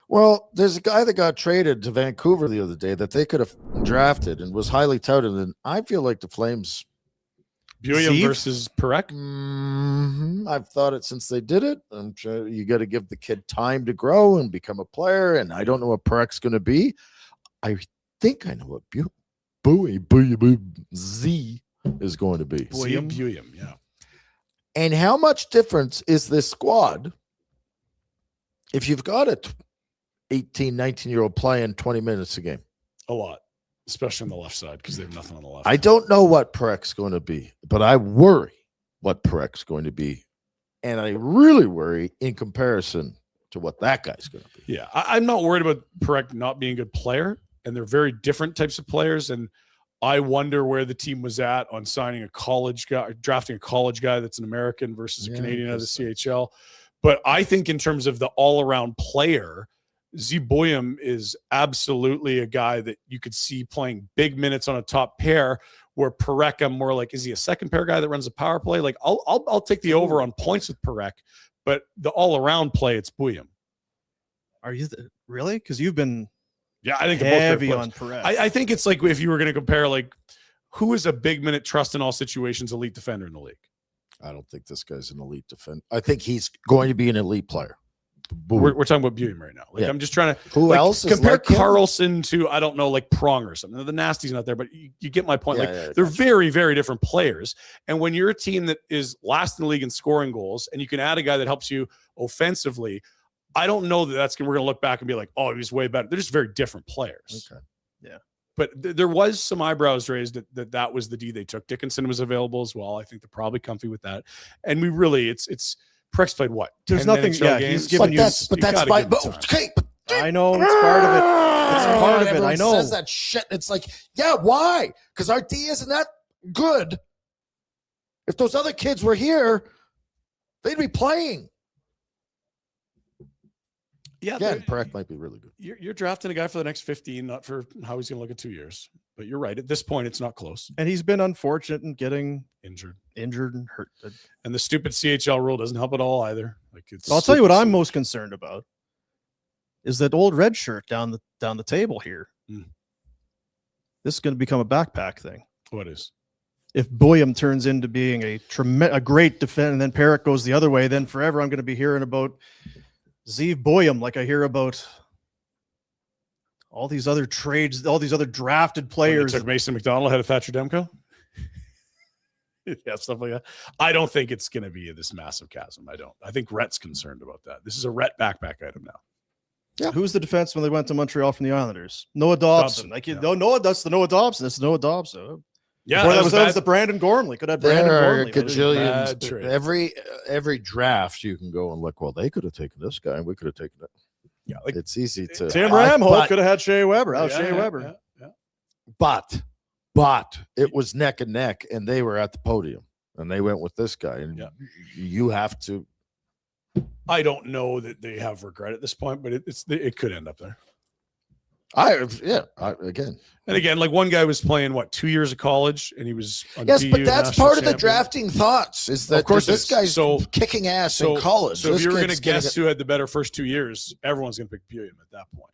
Well, there's a guy that got traded to Vancouver the other day that they could have drafted and was highly touted. And I feel like the Flames. Zeev versus Parekh? I've thought it since they did it. I'm sure you got to give the kid time to grow and become a player. And I don't know what Parech's going to be. I think I know what Z is going to be. Buyam, yeah. And how much difference is this squad if you've got a 18, 19-year-old playing 20 minutes a game? A lot, especially on the left side because they have nothing on the left. I don't know what Parech's going to be, but I worry what Parech's going to be. And I really worry in comparison to what that guy's going to be. Yeah, I'm not worried about Parekh not being a good player, and they're very different types of players. And I wonder where the team was at on signing a college guy, drafting a college guy that's an American versus a Canadian out of the CHL. But I think in terms of the all-around player, Buyam is absolutely a guy that you could see playing big minutes on a top pair, where Parekh, I'm more like, is he a second pair guy that runs a power play? Like I'll take the over on points with Parekh, but the all-around play, it's Buyam. Are you really? Because you've been I think heavy on Parekh. I think it's like if you were going to compare, like, who is a big minute trust in all situations elite defender in the league? I don't think this guy's an elite defender. I think he's going to be an elite player. We're talking about Buyam right now. Like, I'm just trying to who else compare like Carlson to, I don't know, like Prong or something. The nasty's not there, but you get my point. They're very, very different players. And when you're a team that is last in the league in scoring goals, and you can add a guy that helps you offensively, I don't know that we're going to look back and be like, oh, he's way better. They're just very different players. Okay. Yeah. But there was some eyebrows raised that was the D they took. Dickinson was available as well. I think they're probably comfy with that. And we really, it's Prex played what? There's nothing. Yeah, games? he's given you. But that's fine. But okay, but I know it's part of it. It's part of it. I know. Says that shit. It's like, yeah, why? Because our D isn't that good. If those other kids were here, they'd be playing. Yeah, Parekh might be really good. You're drafting a guy for the next 15, not for how he's going to look in 2 years. But you're right. At this point, it's not close. And he's been unfortunate in getting injured and hurt. And the stupid CHL rule doesn't help at all either. Like, I'll tell you what I'm most concerned about is that old red shirt down the table here. This is going to become a backpack thing. What is? If Buyam turns into being a great defender, and then Parekh goes the other way, then forever I'm going to be hearing about Zeev Buyam, like I hear about all these other trades, all these other drafted players. Took Mason McDonald ahead of Thatcher Demko. Yeah, stuff like that. I don't think it's going to be this massive chasm. I don't. I think Rhett's concerned about that. This is a Rhett backpack item now. Yeah. Who's the defense when they went to Montreal from the Islanders? Noah Dobson. That's the Noah Dobson. It's Noah Dobson. Yeah, that was the Brandon Gormley. Could have Brandon Gormley. Gajillions. Every draft you can go and look. Well, they could have taken this guy, and we could have taken it. Yeah, like, it's easy to. Tim Ramholt could have had Shea Weber. Shea Weber. Yeah. But it was neck and neck, and they were at the podium, and they went with this guy, and you have to. I don't know that they have regret at this point, but it could end up there. Again, like one guy was playing 2 years of college, and he was on DU but that's part of the champion. drafting thoughts. Is that of course this guy's kicking ass in college? So if you were going to guess who had the better first 2 years, everyone's going to pick Buyam at that point,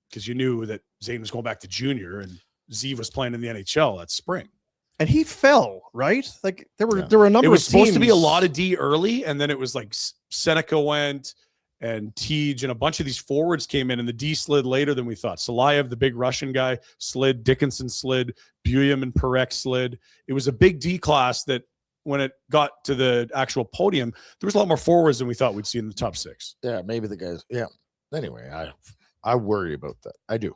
because you knew that Zayne was going back to junior, and Zeev was playing in the NHL that spring. And he fell, right? Like there were a number of teams. It was supposed to be a lot of D early, and then it was like Seneca went, and Tej and a bunch of these forwards came in, and the D slid later than we thought. Salayev, the big Russian guy, slid. Dickinson slid. Buyam and Parekh slid. It was a big D class that when it got to the actual podium, there was a lot more forwards than we thought we'd see in the top six. Yeah, maybe the guys. Yeah. Anyway, I worry about that. I do.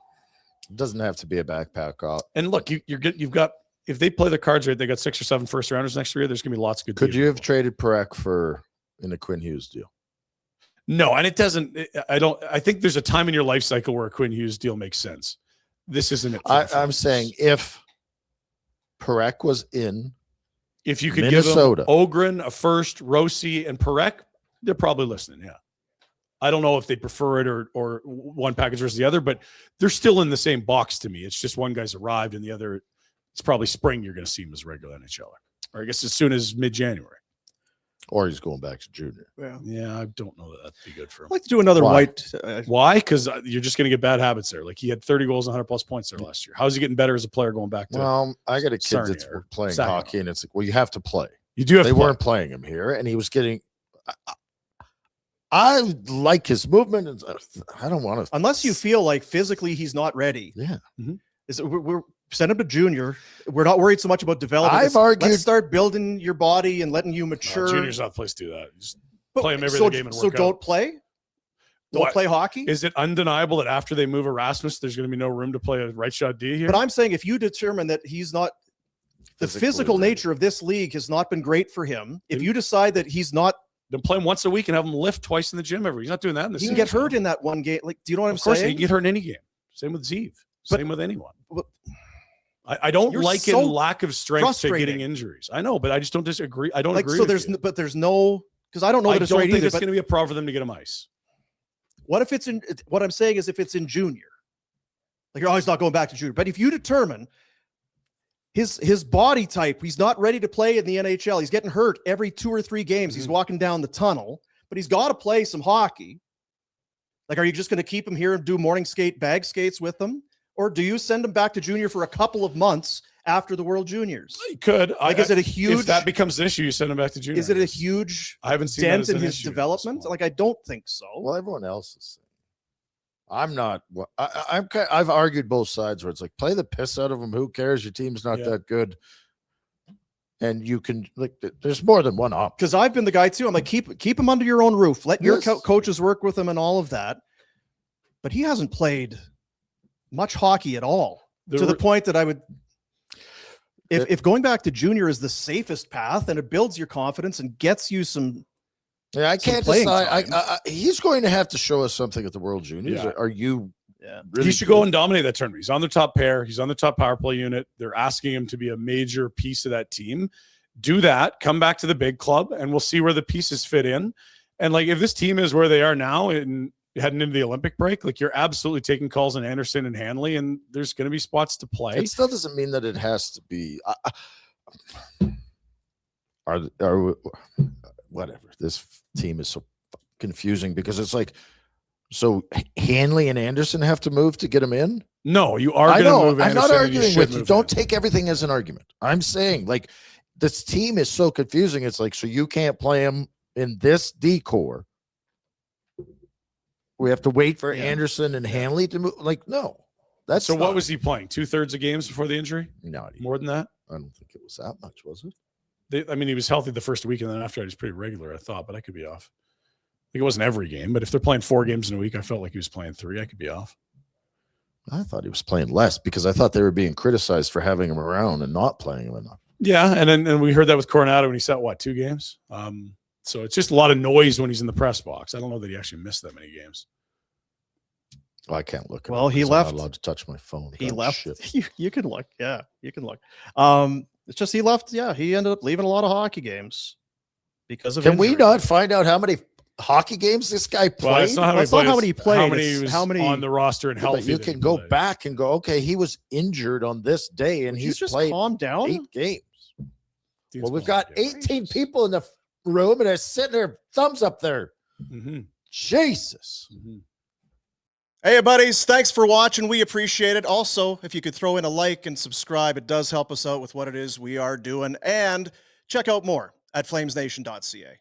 It doesn't have to be a backpack off. And look, you've got, if they play the cards right, they got 6 or 7 first rounders next year. There's going to be lots of good. Could you have traded Parekh in a Quinn Hughes deal? No, and it doesn't. I think there's a time in your life cycle where a Quinn Hughes deal makes sense. This isn't it. I'm saying if Parekh was in, if you could Minnesota, give them Ogren, a first, Rossi, and Parekh, they're probably listening. Yeah, I don't know if they prefer it or one package versus the other, but they're still in the same box to me. It's just one guy's arrived and the other. It's probably spring. You're going to see him as a regular NHLer, or I guess as soon as mid-January. Or he's going back to junior. Yeah, I don't know that that'd be good for him. I'd like to do another Why? white. Why? Because you're just going to get bad habits there. Like he had 30 goals and 100 plus points there last year. How's he getting better as a player going back to? Well, I got a kid Sarnia that's or playing Saginaw. hockey, and it's like, well, you have to play. You do have They to play. weren't playing him here, and he was getting. I like his movement, and I don't want to. Unless you feel like physically he's not ready. Yeah. We're send him to junior. We're not worried so much about development. I've argued- Let's start building your body and letting you mature. Junior's not the place to do that. Just But- play him every so, other game and so work don't out. play. Don't What? play hockey. Is it undeniable that after they move Erasmus, there's going to be no room to play a right shot D here? But I'm saying if you determine that he's not, the Physically physical ready. nature of this league has not been great for him. If you decide that he's not, Then play him once a week and have him lift twice in the gym every. He's not doing that in the he can season. get hurt in that one game. Like, do you know what I'm Of course, he saying? can get hurt in any game. Same with Zeev. But- Same with anyone. but- I don't You're like so in lack of strength to frustrating. getting injuries. I know, but I just don't disagree. I don't Like, agree. so with there's, you. but there's no, because I don't know I that it's don't right think either. it's But going to be a problem for them to get him ice. what if it's in? What I'm saying is, if it's in junior, like you're always not going back to junior. But if you determine his body type, he's not ready to play in the NHL. He's getting hurt every 2 or 3 games. He's walking down the tunnel, but he's got to play some hockey. Like, are you just going to keep him here and do morning skate, bag skates with them, or do you send him back to junior for a couple of months after the World Juniors? You could. Like, is it a huge? If that becomes an issue, you send him back to junior. Is it a huge I haven't seen that dent as in an his issue at this development? point. Like, I don't think so. Well, everyone else is saying. I'm not. I've argued both sides where it's like play the piss out of them. Who cares? Your team's not Yeah. that good, and you can like. There's more than one option. Because I've been the guy too. I'm like, keep him under your own roof. Let your Yes. coaches work with him and all of that. But he hasn't played much hockey at all, to the point that I would. If going back to junior is the safest path and it builds your confidence and gets you some, Yeah, I some can't playing decide. time. He's going to have to show us something at the World Juniors. Yeah. Are you? yeah, Really he should good? go and dominate that tournament. He's on the top pair. He's on the top power play unit. They're asking him to be a major piece of that team. Do that. Come back to the big club, and we'll see where the pieces fit in. And like, if this team is where they are now and heading into the Olympic break, like you're absolutely taking calls on Anderson and Hanley, and there's going to be spots to play. It still doesn't mean that it has to be. Whatever. This team is so confusing because it's like, so Hanley and Anderson have to move to get him in. No, you are I going to know. move I'm not Anderson and arguing should with you. move Don't him. take everything as an argument. I'm saying like this team is so confusing. It's like, so you can't play him in this decor. We have to wait for Yeah. Anderson and Hanley to move. Like, no, that's So not, what was he playing? 2/3 of games before the injury? not even. More than that? I don't think it was that much, was it? I mean, he was healthy the first week, and then after that, he's pretty regular, I thought, but I could be off. I think it wasn't every game, but if they're playing 4 games in a week, I felt like he was playing 3. I could be off. I thought he was playing less because I thought they were being criticized for having him around and not playing him enough. Yeah, and we heard that with Coronado when he sat, 2 games? So it's just a lot of noise when he's in the press box. I don't know that he actually missed that many games. Well, I can't look. at Well, it he because I'm not left. allowed to touch my phone. he God, left. shit. You can look. Yeah, you can look. It's just he left. Yeah, he ended up leaving a lot of hockey games because of. Can we injury. not find out how many hockey games this guy played? Well, it's not how Well, many it's not how played, many he it's played, How many it's was how many- on the roster and Yeah, but healthy. you that can he go played. back and go, okay, he was injured on this day and Would you he's just played calm down? 8 games. Dude's Well, we've playing got games. 18 people in the room and they're sitting there, thumbs up there. Mhm. Jesus. Mhm. Hey, buddies, thanks for watching. We appreciate it. Also, if you could throw in a like and subscribe, it does help us out with what it is we are doing. And check out more at flamesnation.ca.